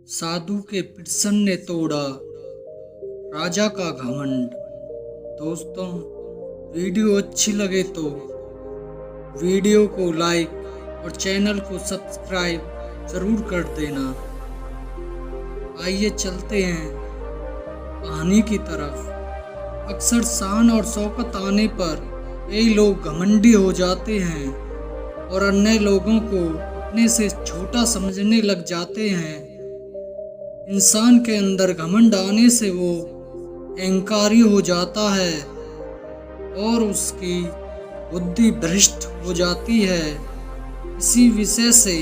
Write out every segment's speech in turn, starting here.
साधु के पिटसन ने तोड़ा राजा का घमंड। दोस्तों, वीडियो अच्छी लगे तो वीडियो को लाइक और चैनल को सब्सक्राइब जरूर कर देना। आइए चलते हैं कहानी की तरफ। अक्सर शान और शौकत आने पर कई लोग घमंडी हो जाते हैं और अन्य लोगों को अपने से छोटा समझने लग जाते हैं। इंसान के अंदर घमंड आने से वो अहंकारी हो जाता है और उसकी बुद्धि भ्रष्ट हो जाती है। इसी विषय से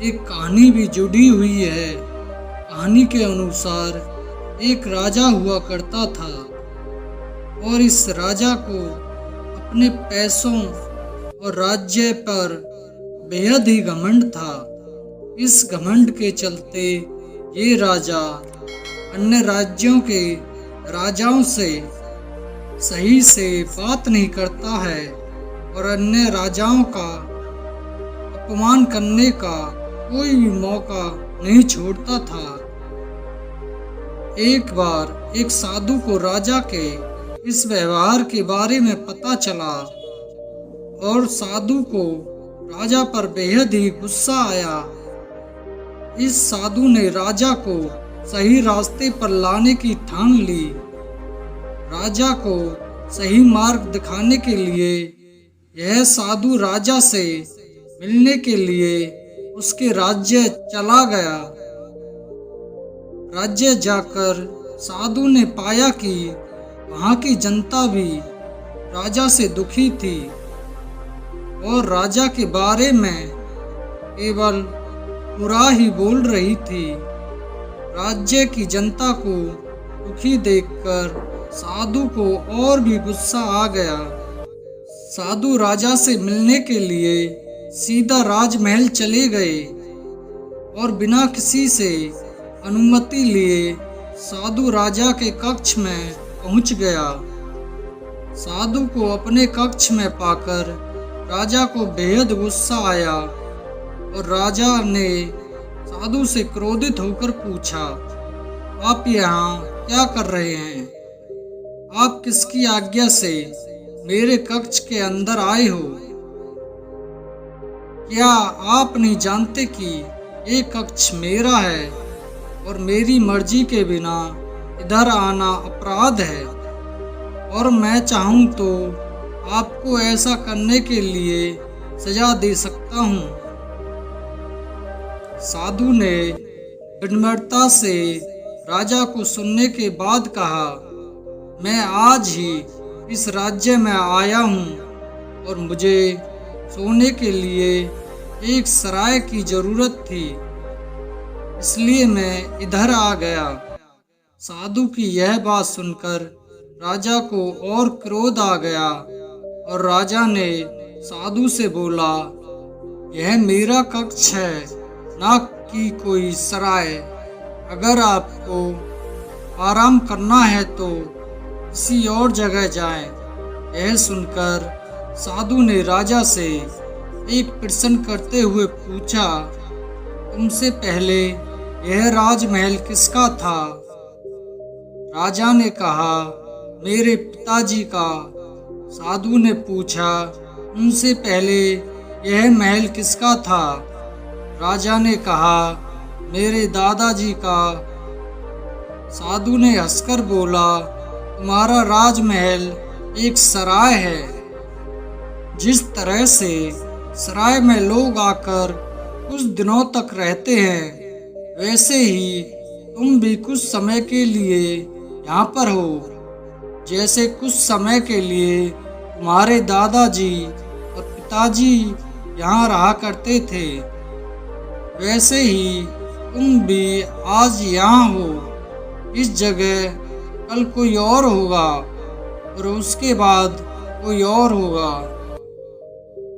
एक कहानी भी जुड़ी हुई है। कहानी के अनुसार एक राजा हुआ करता था और इस राजा को अपने पैसों और राज्य पर बेहद ही घमंड था। इस घमंड के चलते ये राजा अन्य राज्यों के राजाओं से सही से बात नहीं करता है और अन्य राजाओं का अपमान करने का कोई भी मौका नहीं छोड़ता था। एक बार एक साधु को राजा के इस व्यवहार के बारे में पता चला और साधु को राजा पर बेहद ही गुस्सा आया। इस साधु ने राजा को सही रास्ते पर लाने की ठान ली। राजा को सही मार्ग दिखाने के लिए यह साधु राजा से मिलने के लिए उसके राज्य चला गया। राज्य जाकर साधु ने पाया कि वहाँ की जनता भी राजा से दुखी थी और राजा के बारे में केवल बुरा ही बोल रही थी। राज्य की जनता को दुखी देखकर साधु को और भी गुस्सा आ गया। साधु राजा से मिलने के लिए सीधा राजमहल चले गए और बिना किसी से अनुमति लिए साधु राजा के कक्ष में पहुंच गया। साधु को अपने कक्ष में पाकर राजा को बेहद गुस्सा आया और राजा ने साधु से क्रोधित होकर पूछा, आप यहाँ क्या कर रहे हैं? आप किसकी आज्ञा से मेरे कक्ष के अंदर आए हो? क्या आप नहीं जानते कि ये कक्ष मेरा है और मेरी मर्जी के बिना इधर आना अपराध है और मैं चाहूँ तो आपको ऐसा करने के लिए सजा दे सकता हूँ। साधु ने विनम्रता से राजा को सुनने के बाद कहा, मैं आज ही इस राज्य में आया हूँ और मुझे सोने के लिए एक सराय की जरूरत थी, इसलिए मैं इधर आ गया। साधु की यह बात सुनकर राजा को और क्रोध आ गया और राजा ने साधु से बोला, यह मेरा कक्ष है, ना कि कोई सराय। अगर आपको आराम करना है तो किसी और जगह जाएं। यह सुनकर साधु ने राजा से एक प्रश्न करते हुए पूछा, तुमसे पहले यह राजमहल किसका था? राजा ने कहा, मेरे पिताजी का। साधु ने पूछा, उनसे पहले यह महल किसका था? राजा ने कहा, मेरे दादाजी का। साधु ने हंसकर बोला, तुम्हारा राजमहल एक सराय है। जिस तरह से सराय में लोग आकर कुछ दिनों तक रहते हैं, वैसे ही तुम भी कुछ समय के लिए यहाँ पर हो। जैसे कुछ समय के लिए तुम्हारे दादाजी और पिताजी यहाँ रहा करते थे, वैसे ही तुम भी आज यहाँ हो। इस जगह कल कोई और होगा और उसके बाद कोई और होगा।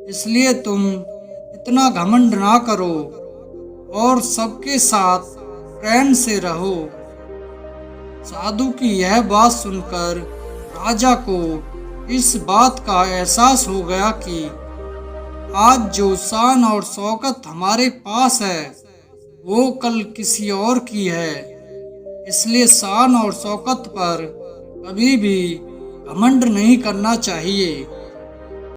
इसलिए तुम इतना घमंड ना करो और सबके साथ प्रेम से रहो। साधु की यह बात सुनकर राजा को इस बात का एहसास हो गया कि आज जो शान और शौकत हमारे पास है वो कल किसी और की है। इसलिए शान और शौकत पर कभी भी घमंड नहीं करना चाहिए।